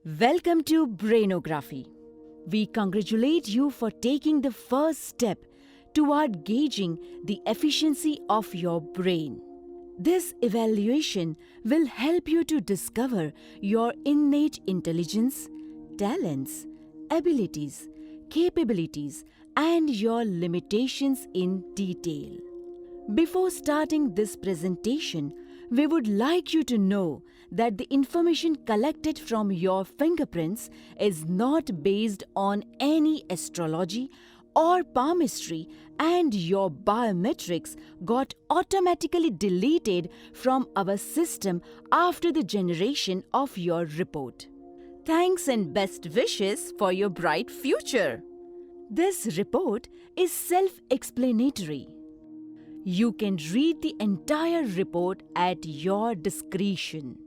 Welcome to Brainography. We congratulate you for taking the first step toward gauging the efficiency of your brain. This evaluation will help you to discover your innate intelligence, talents, abilities, capabilities, and your limitations in detail. Before starting this presentation, we would like you to know that the information collected from your fingerprints is not based on any astrology or palmistry, and your biometrics got automatically deleted from our system after the generation of your report. Thanks and best wishes for your bright future. This report is self-explanatory. You can read the entire report at your discretion.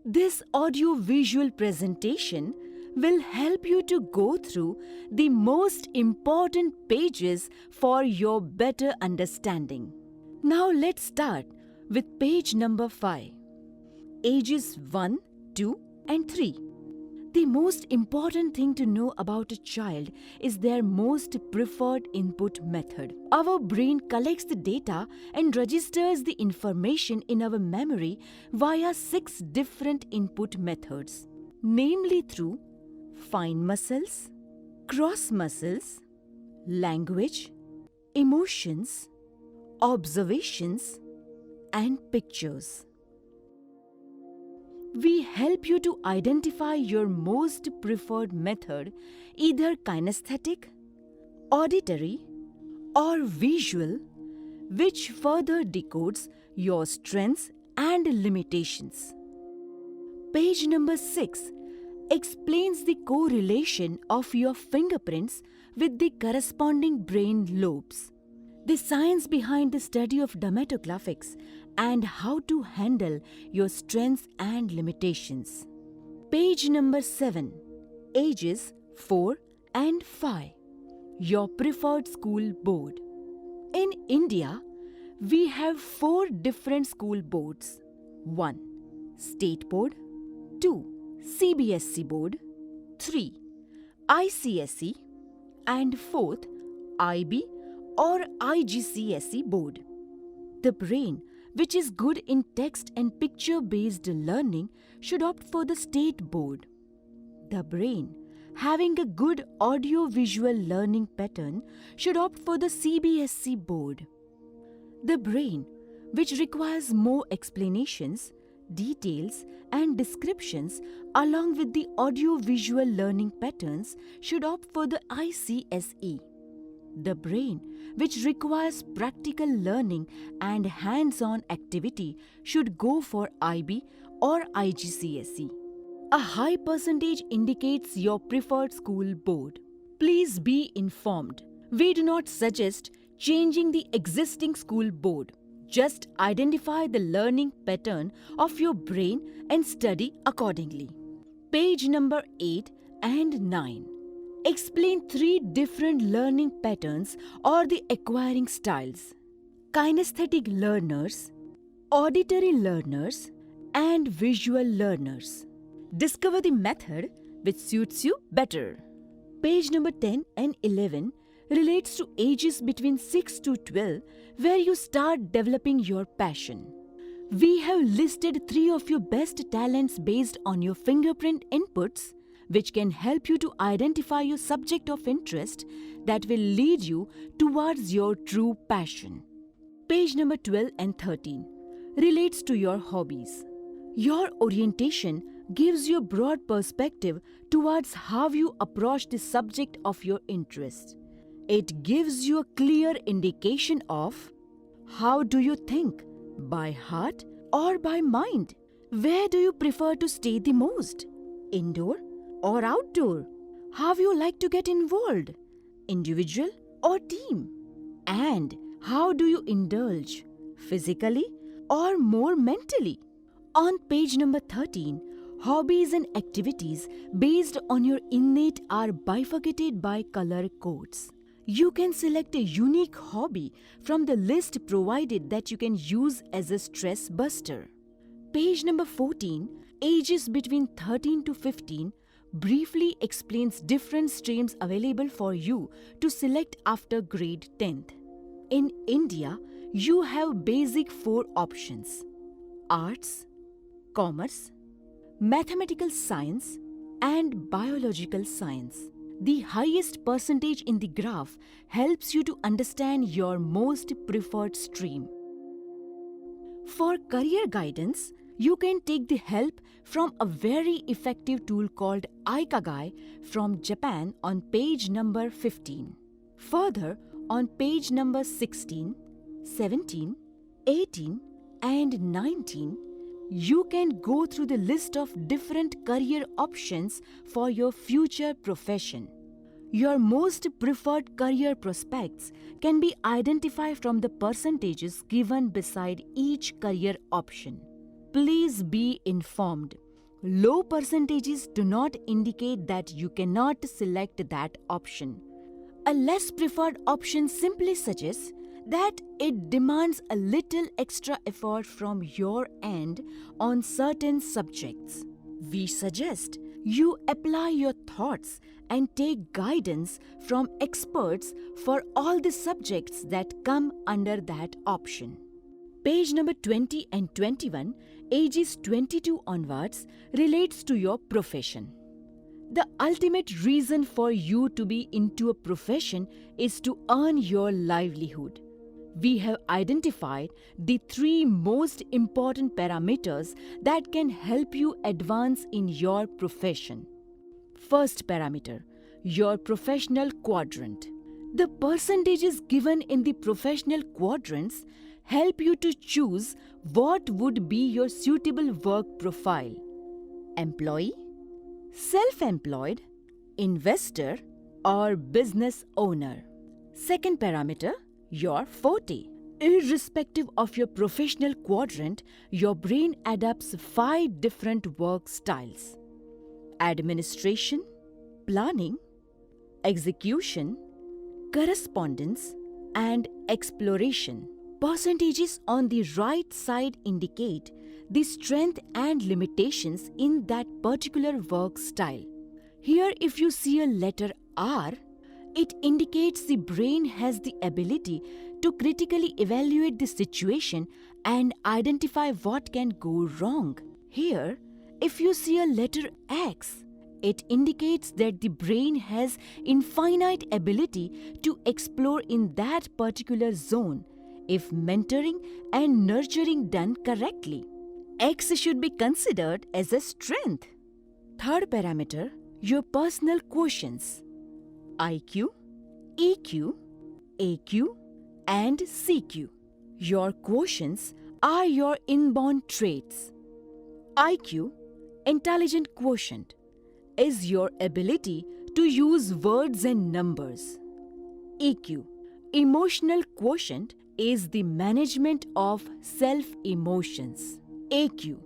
This audio-visual presentation will help you to go through the most important pages for your better understanding. Now let's start with page number 5. Ages 1, 2 and 3. The most important thing to know about a child is their most preferred input method. Our brain collects the data and registers the information in our memory via 6 different input methods, namely through fine muscles, cross muscles, language, emotions, observations, and pictures. We help you to identify your most preferred method, either kinesthetic, auditory, or visual, which further decodes your strengths and limitations. Page number 6 explains the correlation of your fingerprints with the corresponding brain lobes, the science behind the study of dermatoglyphics, and how to handle your strengths and limitations. Page number 7. Ages 4 and 5. Your preferred school board. In India, we have 4 different school boards. 1. State Board. 2. CBSE Board. 3. ICSE. And 4th, IB or IGCSE Board. The brain, which is good in text and picture-based learning, should opt for the State Board. The brain, having a good audio-visual learning pattern, should opt for the CBSE Board. The brain, which requires more explanations, details, and descriptions along with the audio-visual learning patterns, should opt for the ICSE. The brain, which requires practical learning and hands-on activity, should go for IB or IGCSE. A high percentage indicates your preferred school board. Please be informed. We do not suggest changing the existing school board. Just identify the learning pattern of your brain and study accordingly. Page number 8 and 9. Explain 3 different learning patterns or the acquiring styles: kinesthetic learners, auditory learners, and visual learners. Discover the method which suits you better. Page number 10 and 11 relates to ages between 6 to 12, where you start developing your passion. We have listed 3 of your best talents based on your fingerprint inputs, which can help you to identify your subject of interest that will lead you towards your true passion. Page number 12 and 13 relates to your hobbies. Your orientation gives you a broad perspective towards how you approach the subject of your interest. It gives you a clear indication of how do you think, by heart or by mind? Where do you prefer to stay the most? Indoor or outdoor? How you like to get involved? Individual or team? And how do you indulge? Physically or more mentally? On page number 13, hobbies and activities based on your innate are bifurcated by color codes. You can select a unique hobby from the list provided that you can use as a stress buster. Page number 14, ages between 13 to 15, briefly explains different streams available for you to select after grade 10th. In India, you have basic 4 options: arts, commerce, mathematical science, and biological science. The highest percentage in the graph helps you to understand your most preferred stream. For career guidance, you can take the help from a very effective tool called Aikagai from Japan on page number 15. Further, on page number 16, 17, 18, and 19, you can go through the list of different career options for your future profession. Your most preferred career prospects can be identified from the percentages given beside each career option. Please be informed. Low percentages do not indicate that you cannot select that option. A less preferred option simply suggests that it demands a little extra effort from your end on certain subjects. We suggest you apply your thoughts and take guidance from experts for all the subjects that come under that option. Page number 20 and 21, ages 22 onwards, relates to your profession. The ultimate reason for you to be into a profession is to earn your livelihood. We have identified the 3 most important parameters that can help you advance in your profession. First parameter, your professional quadrant. The percentages given in the professional quadrants help you to choose what would be your suitable work profile: employee, self-employed, investor, or business owner. Second parameter, your forte. Irrespective of your professional quadrant, your brain adapts 5 different work styles: administration, planning, execution, correspondence, and exploration. Percentages on the right side indicate the strength and limitations in that particular work style. Here, if you see a letter R, it indicates the brain has the ability to critically evaluate the situation and identify what can go wrong. Here, if you see a letter X, it indicates that the brain has infinite ability to explore in that particular zone if mentoring and nurturing done correctly. X should be considered as a strength. Third parameter, your personal quotients: IQ, EQ, AQ, and CQ. Your quotients are your inborn traits. IQ, intelligent quotient, is your ability to use words and numbers. EQ, emotional quotient, is the management of self-emotions. AQ,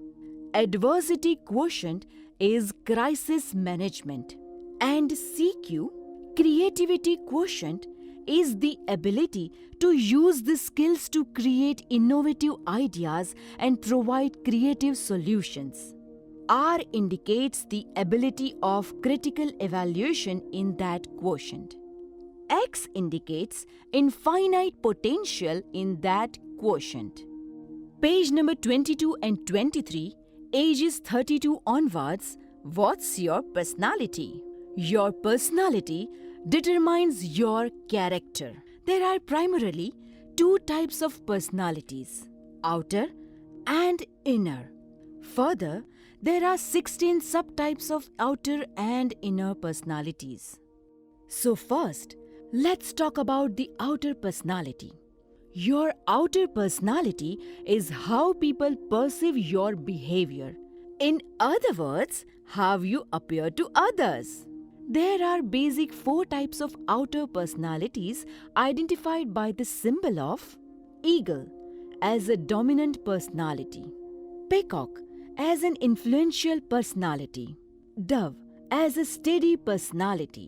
adversity quotient, is crisis management. And CQ, creativity quotient, is the ability to use the skills to create innovative ideas and provide creative solutions. R indicates the ability of critical evaluation in that quotient. X indicates infinite potential in that quotient. Page number 22 and 23, ages 32 onwards, what's your personality? Your personality determines your character. There are primarily 2 types of personalities: outer and inner. Further, there are 16 subtypes of outer and inner personalities. So first, let's talk about the outer personality. Your outer personality is how people perceive your behavior. In other words, how you appear to others. There are basic 4 types of outer personalities identified by the symbol of eagle as a dominant personality, peacock as an influential personality, dove as a steady personality,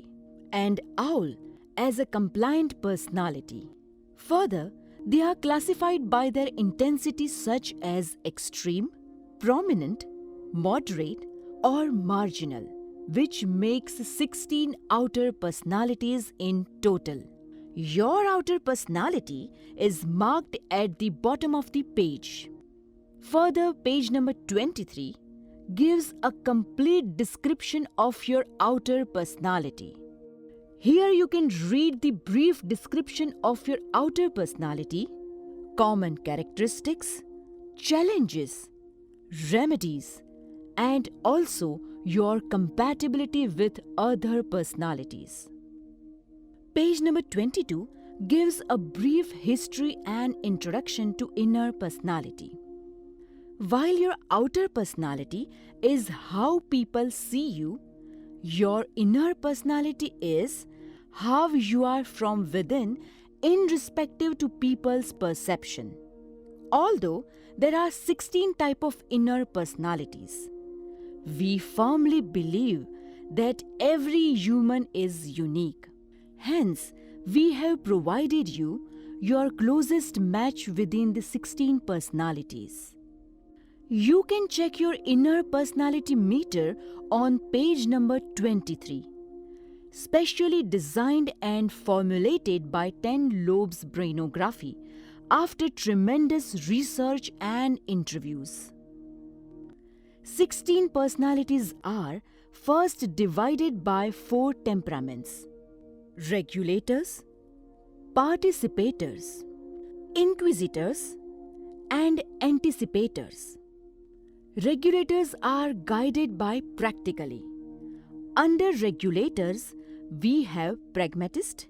and owl as a compliant personality. Further, they are classified by their intensity such as extreme, prominent, moderate, or marginal. which makes 16 outer personalities in total. Your outer personality is marked at the bottom of the page. Further, page number 23 gives a complete description of your outer personality. Here you can read the brief description of your outer personality, common characteristics, challenges, remedies, and also your compatibility with other personalities. Page number 22 gives a brief history and introduction to inner personality. While your outer personality is how people see you, your inner personality is how you are from within in respective to people's perception. Although there are 16 types of inner personalities, we firmly believe that every human is unique. Hence, we have provided you your closest match within the 16 personalities. You can check your inner personality meter on page number 23, specially designed and formulated by 10 Lobes Brainography after tremendous research and interviews. 16 personalities are first divided by 4 temperaments: regulators, participators, inquisitors, and anticipators. Regulators are guided by practically. Under regulators, we have pragmatist,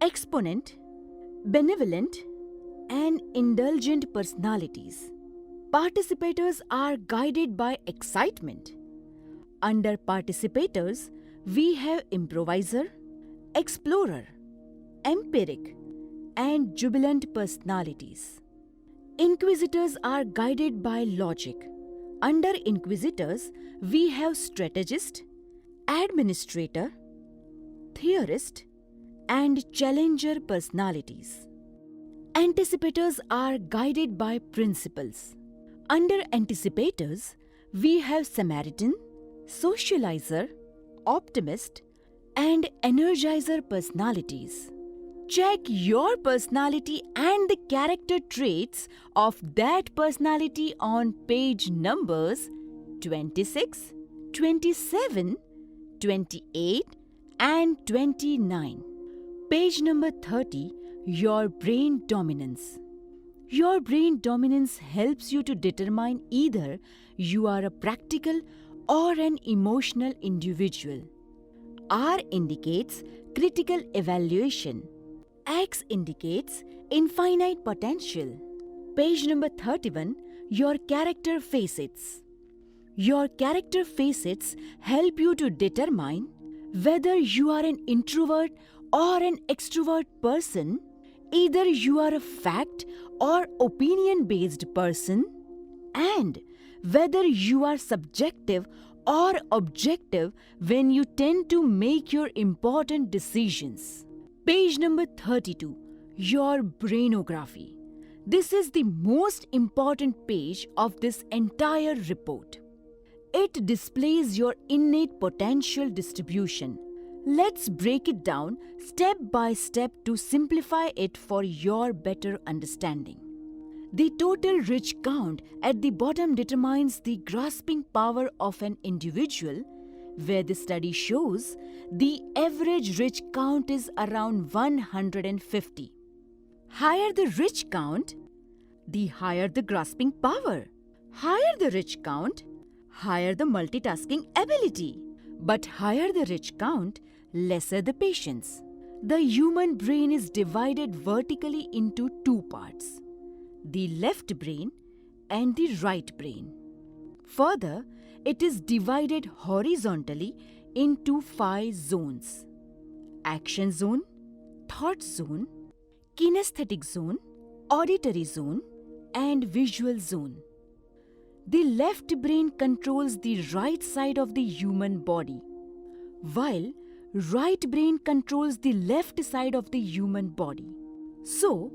exponent, benevolent, and indulgent personalities. Participators are guided by excitement. Under participators, we have improviser, explorer, empiric, and jubilant personalities. Inquisitors are guided by logic. Under inquisitors, we have strategist, administrator, theorist, and challenger personalities. Anticipators are guided by principles. Under anticipators, we have Samaritan, socializer, optimist, and energizer personalities. Check your personality and the character traits of that personality on page numbers 26, 27, 28, and 29. Page number 30, your brain dominance. Your brain dominance helps you to determine either you are a practical or an emotional individual. R indicates critical evaluation. X indicates infinite potential. Page number 31, your character facets. Your character facets help you to determine whether you are an introvert or an extrovert person, either you are a fact or opinion-based person, and whether you are subjective or objective when you tend to make your important decisions. Page number 32, your brainography. This is the most important page of this entire report. It displays your innate potential distribution. Let's break it down step by step to simplify it for your better understanding. The total rich count at the bottom determines the grasping power of an individual, where the study shows the average rich count is around 150. Higher the rich count, the higher the grasping power. Higher the rich count, higher the multitasking ability. But higher the rich count, lesser the patience. The human brain is divided vertically into 2 parts: the left brain and the right brain. Further, it is divided horizontally into 5 zones: action zone, thought zone, kinesthetic zone, auditory zone, and visual zone. The left brain controls the right side of the human body, while right brain controls the left side of the human body. So,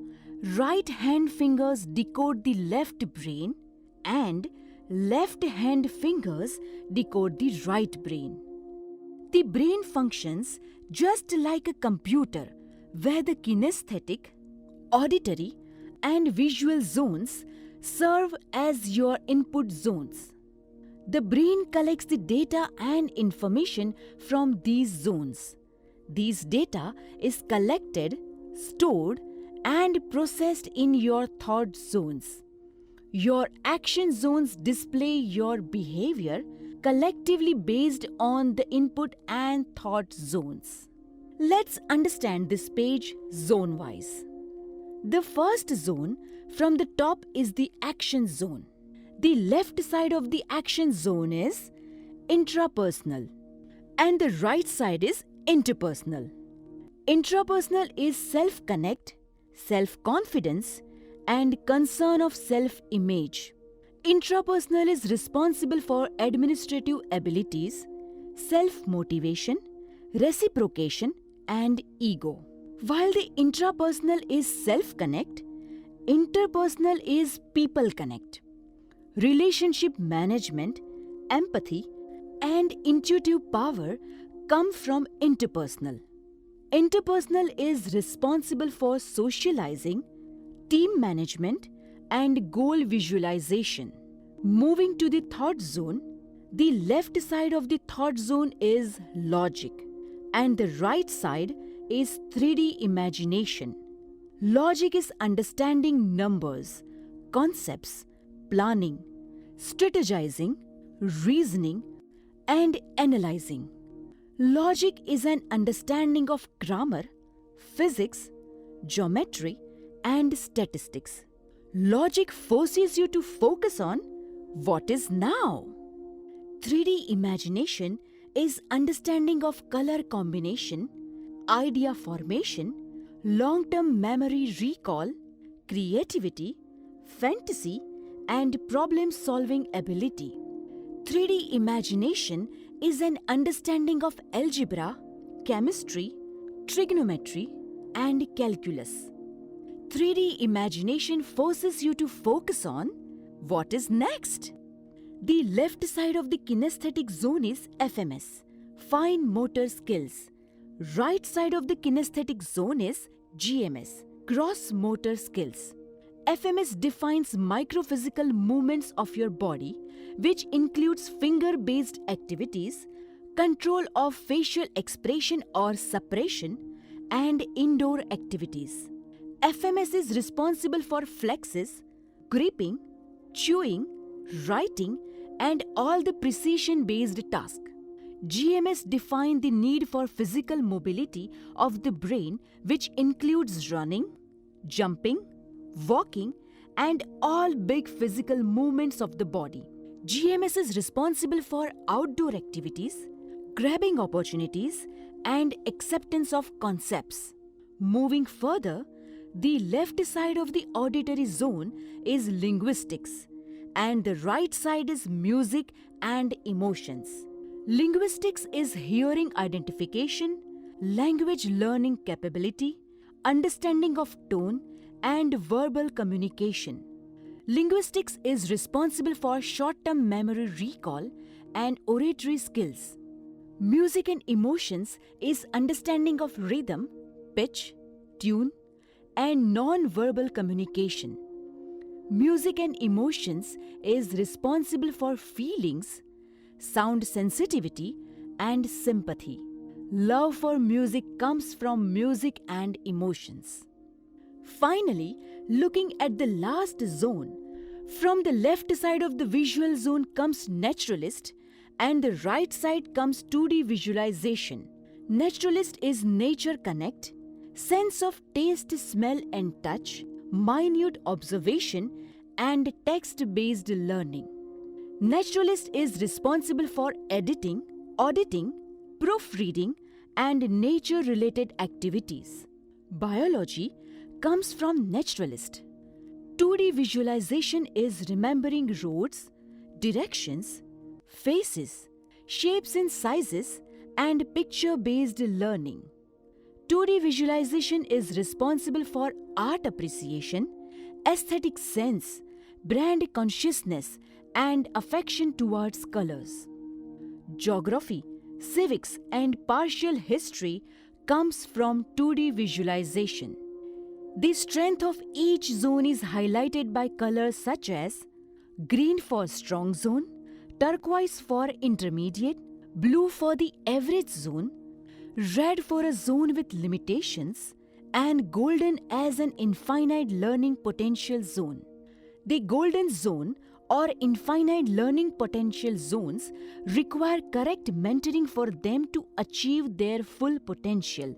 right hand fingers decode the left brain and left hand fingers decode the right brain. The brain functions just like a computer, where the kinesthetic, auditory, and visual zones serve as your input zones. The brain collects the data and information from these zones. These data is collected, stored, and processed in your thought zones. Your action zones display your behavior collectively based on the input and thought zones. Let's understand this page zone-wise. The first zone from the top is the action zone. The left side of the action zone is intrapersonal and the right side is interpersonal. Intrapersonal is self-connect, self-confidence, and concern of self-image. Intrapersonal is responsible for administrative abilities, self-motivation, reciprocation, and ego. While the intrapersonal is self-connect, interpersonal is people-connect. Relationship management, empathy, and intuitive power come from interpersonal. Interpersonal is responsible for socializing, team management, and goal visualization. Moving to the thought zone, the left side of the thought zone is logic, and the right side is 3D imagination. Logic is understanding numbers, concepts, planning, strategizing, reasoning, and analyzing. Logic is an understanding of grammar, physics, geometry, and statistics. Logic forces you to focus on what is now. 3D imagination is understanding of color combination, idea formation, long-term memory recall, creativity, fantasy, and problem-solving ability. 3D imagination is an understanding of algebra, chemistry, trigonometry, and calculus. 3D imagination forces you to focus on what is next. The left side of the kinesthetic zone is FMS, fine motor skills. Right side of the kinesthetic zone is GMS, gross motor skills. FMS defines microphysical movements of your body, which includes finger-based activities, control of facial expression or suppression, and indoor activities. FMS is responsible for flexes, gripping, chewing, writing, and all the precision-based tasks. GMS defines the need for physical mobility of the brain, which includes running, jumping, walking, and all big physical movements of the body. GMS is responsible for outdoor activities, grabbing opportunities, and acceptance of concepts. Moving further, the left side of the auditory zone is linguistics, and the right side is music and emotions. Linguistics is hearing identification, language learning capability, understanding of tone, and verbal communication. Linguistics is responsible for short-term memory recall and oratory skills. Music and emotions is understanding of rhythm, pitch, tune, and non-verbal communication. Music and emotions is responsible for feelings, sound sensitivity, and sympathy. Love for music comes from music and emotions. Finally, looking at the last zone, from the left side of the visual zone comes naturalist and the right side comes 2D visualization. Naturalist is nature connect, sense of taste, smell and touch, minute observation, and text-based learning. Naturalist is responsible for editing, auditing, proofreading, and nature-related activities. Biology comes from naturalist. 2D visualization is remembering roads, directions, faces, shapes and sizes, and picture-based learning. 2D visualization is responsible for art appreciation, aesthetic sense, brand consciousness, and affection towards colors. Geography, civics, and partial history comes from 2D visualization. The strength of each zone is highlighted by colors such as green for strong zone, turquoise for intermediate, blue for the average zone, red for a zone with limitations, and golden as an infinite learning potential zone. The golden zone or infinite learning potential zones require correct mentoring for them to achieve their full potential.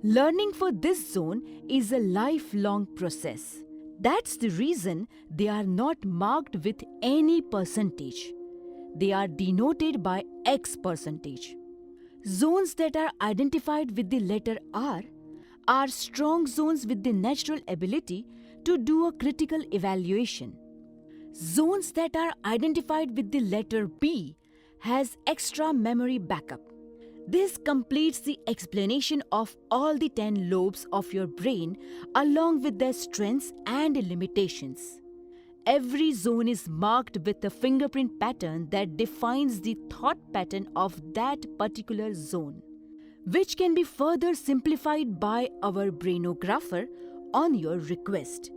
Learning for this zone is a lifelong process. That's the reason they are not marked with any percentage. They are denoted by X percentage. Zones that are identified with the letter R are strong zones with the natural ability to do a critical evaluation. Zones that are identified with the letter B has extra memory backup. This completes the explanation of all the 10 lobes of your brain along with their strengths and limitations. Every zone is marked with a fingerprint pattern that defines the thought pattern of that particular zone, which can be further simplified by our brainographer on your request.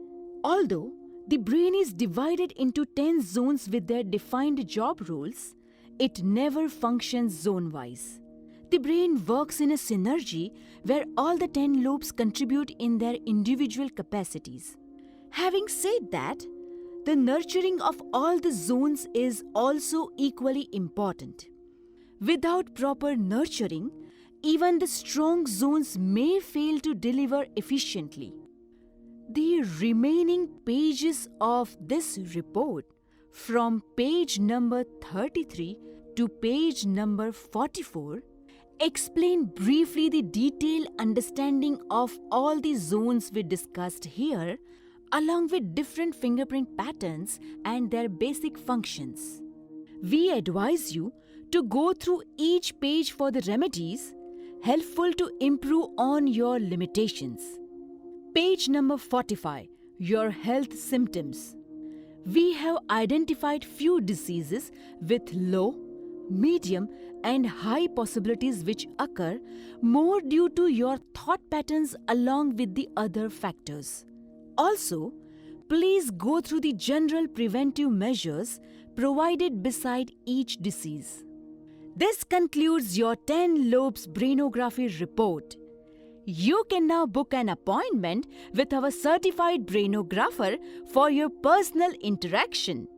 Although the brain is divided into 10 zones with their defined job roles, it never functions zone-wise. The brain works in a synergy where all the 10 lobes contribute in their individual capacities. Having said that, the nurturing of all the zones is also equally important. Without proper nurturing, even the strong zones may fail to deliver efficiently. The remaining pages of this report, from page number 33 to page number 44, explain briefly the detailed understanding of all the zones we discussed here, along with different fingerprint patterns and their basic functions. We advise you to go through each page for the remedies helpful to improve on your limitations. Page number 45, your health symptoms. We have identified few diseases with low, medium, and high possibilities which occur more due to your thought patterns along with the other factors. Also, please go through the general preventive measures provided beside each disease. This concludes your 10 lobes brainography report. You can now book an appointment with our certified brainographer for your personal interaction.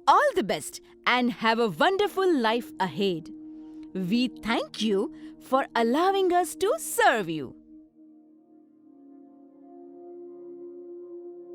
All the best and have a wonderful life ahead. We thank you for allowing us to serve you.